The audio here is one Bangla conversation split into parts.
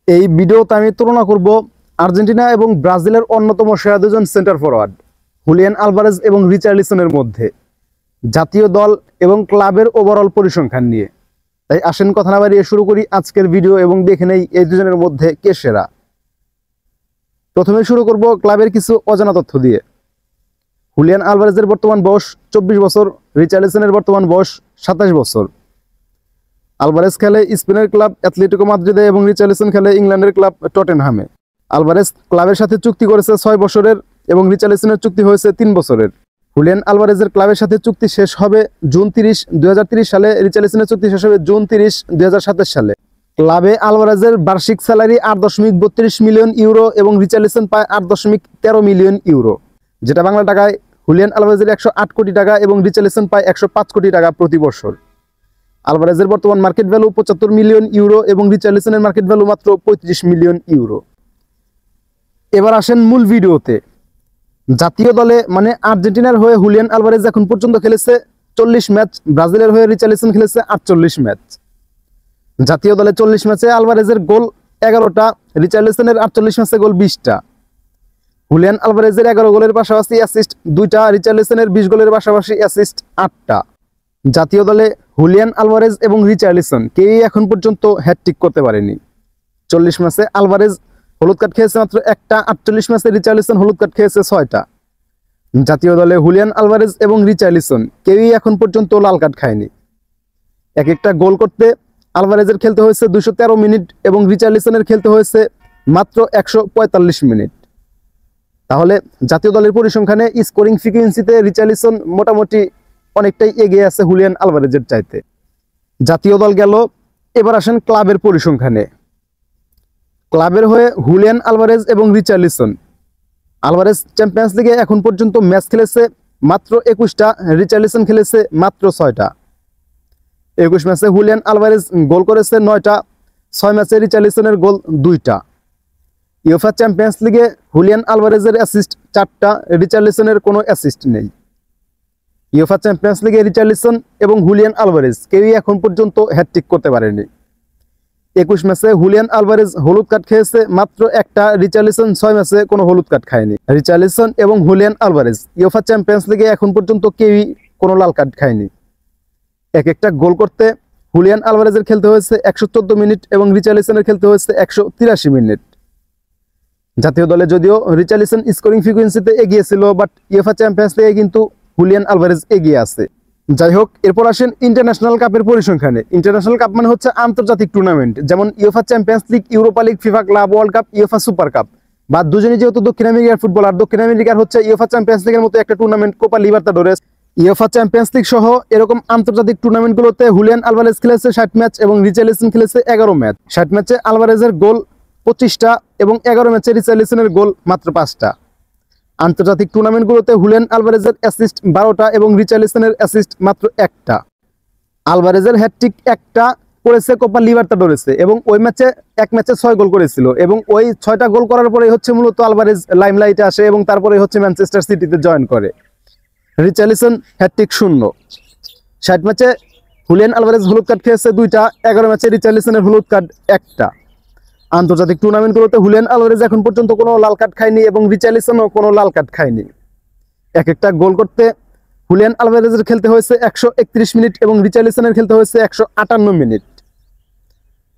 এই ভিডিওতে আমি তুলনা করব আর্জেন্টিনা এবং ব্রাজিলের অন্যতম সেরা দুজন সেন্টার ফরওয়ার্ড হুলিয়ান আলভারেজ এবং রিচার্লিসনের মধ্যে জাতীয় দল এবং ক্লাবের ওভারঅল পরিসংখ্যান নিয়ে। তাই আসেন কথা না বাড়িয়ে শুরু করি আজকের ভিডিও এবং দেখে নেই এই দুজনের মধ্যে কে সেরা। প্রথমে শুরু করব ক্লাবের কিছু অজানা তথ্য দিয়ে। হুলিয়ান আলভারেজের বর্তমান বয়স 24 বছর, রিচার্লিসনের বর্তমান বয়স 27 বছর। আলভারেজ খেলে স্পেনের ক্লাব অ্যাথলেটিকো মাদ্রিদে এবং রিচার্লিসন খেলে ইংল্যান্ডের ক্লাব টটেনহামে। আলভারেজ ক্লাবের সাথে চুক্তি করেছে 6 বছরের এবং রিচার্লিসনের চুক্তি হয়েছে 3 বছরের। হুলিয়ান আলভারেজের ক্লাবের সাথে চুক্তি শেষ হবে জুন 30, 2030 সালে। রিচার্লিসনের চুক্তি শেষ হবে জুন 30, 2027 সালে। ক্লাবে আলভারেজের বার্ষিক স্যালারি 8.32 মিলিয়ন ইউরো এবং রিচার্লিসন পায় 8.13 মিলিয়ন ইউরো, যেটা বাংলা টাকায় হুলিয়ান আলভারেজের 108 কোটি টাকা এবং রিচার্লিসন পায় 105 কোটি টাকা প্রতি বছর। আলভারেজের বর্তমান মার্কেট ভ্যালু 75 মিলিয়ন ইউরো এবং রিচার্লিসনের মার্কেট ভ্যালু মাত্র 35 মিলিয়ন ইউরো। এবার আসেন মূল ভিডিওতে। জাতীয় দলে মানে আর্জেন্টিনার হয়ে হুলিয়ান আলভারেজ এখন পর্যন্ত খেলেছে 40 ম্যাচ, ব্রাজিলের হয়ে রিচার্লিসন খেলেছে 48 ম্যাচ। জাতীয় দলে 40 ম্যাচে আলভারেজের গোল 11টা, রিচার্লিসনের 48 ম্যাচে গোল 20টা। হুলিয়ান আলভারেজের 11 গোলের পাশাপাশি অ্যাসিস্ট 2টা, রিচার্লিসনের 20 গোলের পাশাপাশি অ্যাসিস্ট 8টা। জাতীয় দলে হুলিয়ান আলভারেজ এবং রিচার্লিসন কেউই এখন পর্যন্ত হ্যাটট্রিক করতে পারেনি। 40 ম্যাচে আলভারেজ হলুদ কার্ড খেয়েছে মাত্র 1টা, 48 ম্যাচে রিচার্লিসন হলুদ কার্ড খেয়েছে 6টা। জাতীয় দলে হুলিয়ান আলভারেজ এবং রিচার্লিসন কেউই এখন পর্যন্ত লাল কার্ড খায়নি। এক একটা গোল করতে আলভারেজের খেলতে হয়েছে 213 মিনিট এবং রিচার্লিসনের খেলতে হয়েছে মাত্র 145 মিনিট। তাহলে জাতীয় দলের পরিসংখ্যানে স্কোরিং ফ্রিকুয়েন্সিতে রিচার্লিসন মোটামুটি অনেকটাই এগিয়ে আছে হুলিয়ান আলভারেজের চাইতে। জাতীয় দল গেল, এবার আসেন ক্লাবের পরিসংখ্যানে। ক্লাবের হয়ে হুলিয়ান আলভারেজ এবং রিচার্লিসন। আলভারেজ চ্যাম্পিয়ন্স লিগে এখন পর্যন্ত ম্যাচ খেলেছে মাত্র 21টা, রিচার্লিসন খেলেছে মাত্র 6টা। 21 ম্যাচে হুলিয়ান আলভারেজ গোল করেছে 9টা, 6 ম্যাচে রিচার্লিসনের গোল 2টা। ইউএফা চ্যাম্পিয়ন্স লিগে হুলিয়ান আলভারেজের অ্যাসিস্ট 4টা, রিচার্লিসনের কোনো অ্যাসিস্ট নেই। ইউএফা চ্যাম্পিয়ন্স লিগে রিচার্লিসন এবং হুলিয়ান আলভারেজ কেউই এখন পর্যন্ত হ্যাটট্রিক করতে পারেনি। 21 ম্যাচে হুলিয়ান আলভারেজ হলুদ কার্ড খেয়েছে মাত্র 1টা, রিচার্লিসন 6 ম্যাচে কোনো হলুদ কার্ড খায়নি। রিচার্লিসন এবং হুলিয়ান আলভারেজ ইউএফা চ্যাম্পিয়ন্স লিগে এখন পর্যন্ত কেউই কোনো লাল কার্ড খায়নি। এক একটা গোল করতে হুলিয়ান আলভারেজের খেলতে হয়েছে 114 মিনিট এবং রিচার্লিসনের খেলতে হয়েছে 183 মিনিট। জাতীয় দলে যদিও রিচার্লিসন স্কোরিং ফ্রিকুয়েন্সিতে এগিয়ে ছিল, বাট ইউএফা চ্যাম্পিয়ন্স লিগে কিন্তু হুলিয়ান আলভারেজ এগিয়ে আছে। যাই হোক, এরপর আসেন ইন্টারন্যাশনাল কাপের পরিসংখ্যানে। ইন্টারন্যাশনাল কাপ মানে হচ্ছে আন্তর্জাতিক টুর্নামেন্ট, যেমন UEFA Champions league, Europa league, FIFA club world cup, UEFA super cup. বা দুজনই যেহেতু দক্ষিণ আমেরিকার ফুটবলার, দক্ষিণ আমেরিকার হচ্ছে ইউএফা চ্যাম্পিয়ন্স লিগের মতো একটা tournament Copa Libertadores. UEFA Champions League সহ এরকম আন্তর্জাতিক টুর্নামেন্টগুলোতে হুলিয়ান আলভারেজ খেলেছে 60 ম্যাচ এবং রিচার্লিসন খেলেছে 11 ম্যাচ। 60 ম্যাচে আলভারেজের গোল 25টা এবং 11 ম্যাচে রিচার্লিসনের গোল মাত্র 5টা। আন্তর্জাতিক টুর্নামেন্টগুলোতে হুলিয়ান আলভারেজের অ্যাসিস্ট 12টা এবং রিচার্লিসনের অ্যাসিস্ট মাত্র 1টা। আলভারেজের হ্যাটট্রিক একটা করেছে কোপা লিবার্তাডোরেসে এবং ওই ম্যাচে এক ম্যাচে 6 গোল করেছিল এবং ওই 6টা গোল করার পরে হচ্ছে মূলত আলভারেজ লাইমলাইটে আসে এবং তারপরে হচ্ছে ম্যানচেস্টার সিটিতে জয়েন করে। Richarlison hat trick 0। 60 ম্যাচে হুলিয়ান আলভারেজ হলুদ কার্ড খেয়েছে 2টা, 11 ম্যাচে রিচার্লিসনের হলুদ কার্ড 1টা। আন্তর্জাতিক টুর্নামেন্টগুলোতে হুলিয়ান আলভারেজ এখন পর্যন্ত কোনো লাল কার্ড খায়নি এবং রিচার্লিসনও কোনো লাল কার্ড খায়নি। এক একটা গোল করতে হুলিয়ান আলভারেজের খেলতে হয়েছে 131 মিনিট এবং রিচার্লিসনের খেলতে হয়েছে 158 মিনিট।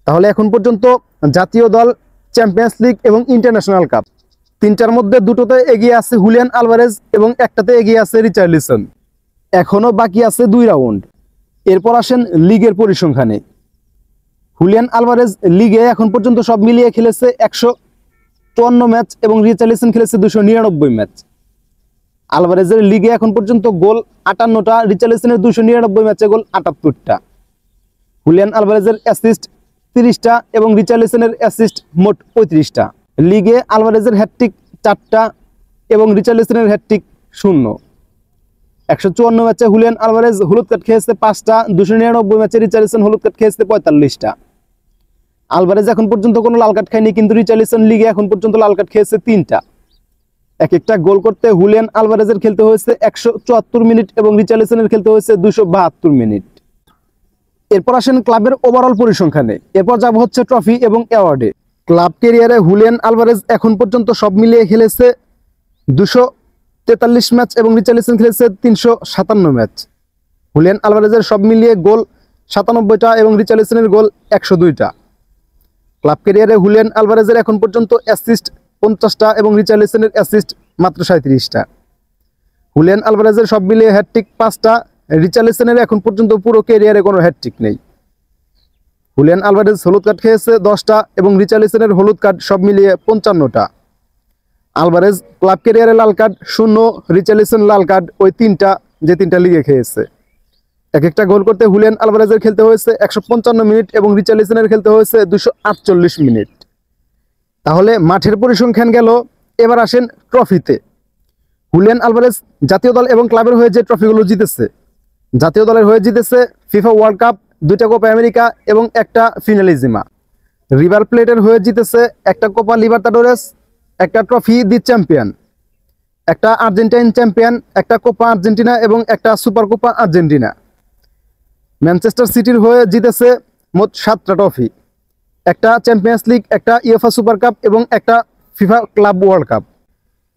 তাহলে এখন পর্যন্ত জাতীয় দল, চ্যাম্পিয়ন্স লিগ এবং ইন্টারন্যাশনাল কাপ তিনটার মধ্যে দুটোতে এগিয়ে আছে হুলিয়ান আলভারেজ এবং একটাতে এগিয়ে আছে রিচার্লিসন। এখনো বাকি আছে 2 রাউন্ড। এরপর আসেন লিগের পরিসংখ্যানে। হুলিয়ান আলভারেজ লিগে এখন পর্যন্ত সব মিলিয়ে খেলেছে 154 ম্যাচ এবং রিচার্লিসন খেলেছে 299 ম্যাচ। আলভারেজের লিগে এখন পর্যন্ত গোল 58টা, রিচার্লিসনের 299 ম্যাচে গোল 78টা। হুলিয়ান আলভারেজের অ্যাসিস্ট 30টা এবং রিচার্লিসনের অ্যাসিস্ট মোট 35টা। লিগে আলভারেজের হ্যাটট্রিক 4টা এবং রিচার্লিসনের হ্যাটট্রিক 0। 154 ম্যাচে হুলিয়ান আলভারেজ হলুদ কার্ড খেয়েছে 5টা, 299 ম্যাচে রিচার্লিসন হলুদ কার্ড খেয়েছে 45টা। আলভারেজ এখন পর্যন্ত কোনো লাল কার্ড খায়নি, কিন্তু রিচার্লিসন লিগে এখন পর্যন্ত লাল কার্ড খেয়েছে 3টা। এক একটা গোল করতে হুলিয়ান আলভারেজের খেলতে হয়েছে 174 মিনিট এবং রিচার্লিসনের খেলতে হয়েছে 272 মিনিট। এরপর আসেন ক্লাবের ওভারঅল পরিসংখ্যানে। এরপর যাব হচ্ছে ট্রফি এবং অ্যাওয়ার্ডে। ক্লাব ক্যারিয়ারে হুলিয়ান আলভারেজ এখন পর্যন্ত সব মিলিয়ে খেলেছে 243 ম্যাচ এবং রিচার্লিসন খেলেছে 357 ম্যাচ। হুলিয়ান আলভারেজের সব মিলিয়ে গোল 97টা এবং রিচার্লিসনের গোল 102টা। ক্লাব ক্যারিয়ারে হুলিয়ান আলভারেজের এখন পর্যন্ত অ্যাসিস্ট 50টা এবং রিচার্লিসনের অ্যাসিস্ট মাত্র 37টা। হুলিয়ান আলভারেজের সব মিলিয়ে হ্যাটট্রিক 5টা, রিচার্লিসনের এখন পর্যন্ত পুরো ক্যারিয়ারে কোনো হ্যাটট্রিক নেই। হুলিয়ান আলভারেজ হলুদ কার্ড খেয়েছে 10টা এবং রিচার্লিসনের হলুদ কার্ড সব মিলিয়ে 55টা। আলভারেজ ক্লাব ক্যারিয়ারে লাল কার্ড 0, রিচার্লিসন লাল কার্ড ওই 3টা, যে 3টা লিগে খেয়েছে। এক একটা গোল করতে হুলিয়ান আলভারেজের খেলতে হয়েছে 155 মিনিট এবং রিচার্লিসনের খেলতে হয়েছে 248 মিনিট। তাহলে মাঠের পরিসংখ্যান গেল। এবার আসেন ট্রফিতে। হুলিয়ান আলভারেজ জাতীয় দল এবং ক্লাবের হয়ে যে ট্রফিগুলো জিতেছে, জাতীয় দলের হয়ে জিতেছে ফিফা ওয়ার্ল্ড কাপ, 2টা কোপা আমেরিকা এবং একটা ফিনালিজিমা। রিভার প্লেটের হয়ে জিতেছে একটা কোপা লিবার্তাডোরেস, একটা ট্রফি দি চ্যাম্পিয়ন, একটা আর্জেন্টাইন চ্যাম্পিয়ন, একটা কোপা আর্জেন্টিনা এবং একটা সুপার কোপা আর্জেন্টিনা। ম্যানচেস্টার সিটির হয়ে জিতেছে মোট 7টা ট্রফি, একটা চ্যাম্পিয়ন্স লিগ, একটা ইউএফা সুপার কাপ এবং একটা ফিফা ক্লাব ওয়ার্ল্ড কাপ,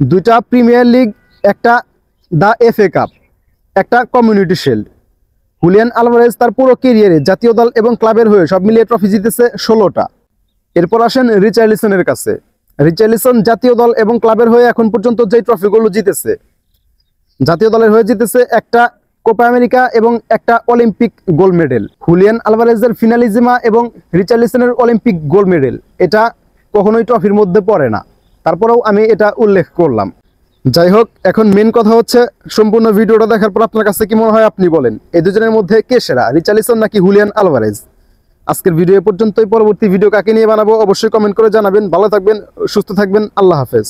2টা প্রিমিয়ার লিগ, একটা দ্য এফএ কাপ, একটা কমিউনিটি শিল্ড। হুলিয়ান আলভারেজ তার পুরো ক্যারিয়ারে জাতীয় দল এবং ক্লাবের হয়ে সব মিলিয়ে ট্রফি জিতেছে 16টা। এরপর আসেন রিচার্লিসনের কাছে। রিচার্লিসন জাতীয় দল এবং ক্লাবের হয়ে এখন পর্যন্ত যে ট্রফিগুলো জিতেছে, জাতীয় দলের হয়ে জিতেছে একটা কোপা আমেরিকা এবং একটা অলিম্পিক গোল্ড মেডেল। হুলিয়ান আলভারেজের ফিনালিজিমা এবং রিচার্লিসনের অলিম্পিক গোল্ড মেডেল এটা কখনোই ট্রফির মধ্যে পড়ে না, তারপরেও আমি এটা উল্লেখ করলাম। যাই হোক, এখন মেন কথা হচ্ছে সম্পূর্ণ ভিডিওটা দেখার পর আপনার কাছে কি মনে হয় আপনি বলেন, এই দুজনের মধ্যে কে সেরা, রিচার্লিসন নাকি হুলিয়ান আলভারেজ? আজকের ভিডিও পর্যন্তই। পরবর্তী ভিডিও কাকে নিয়ে বানাবো অবশ্যই কমেন্ট করে জানাবেন। ভালো থাকবেন, সুস্থ থাকবেন, আল্লাহ হাফেজ।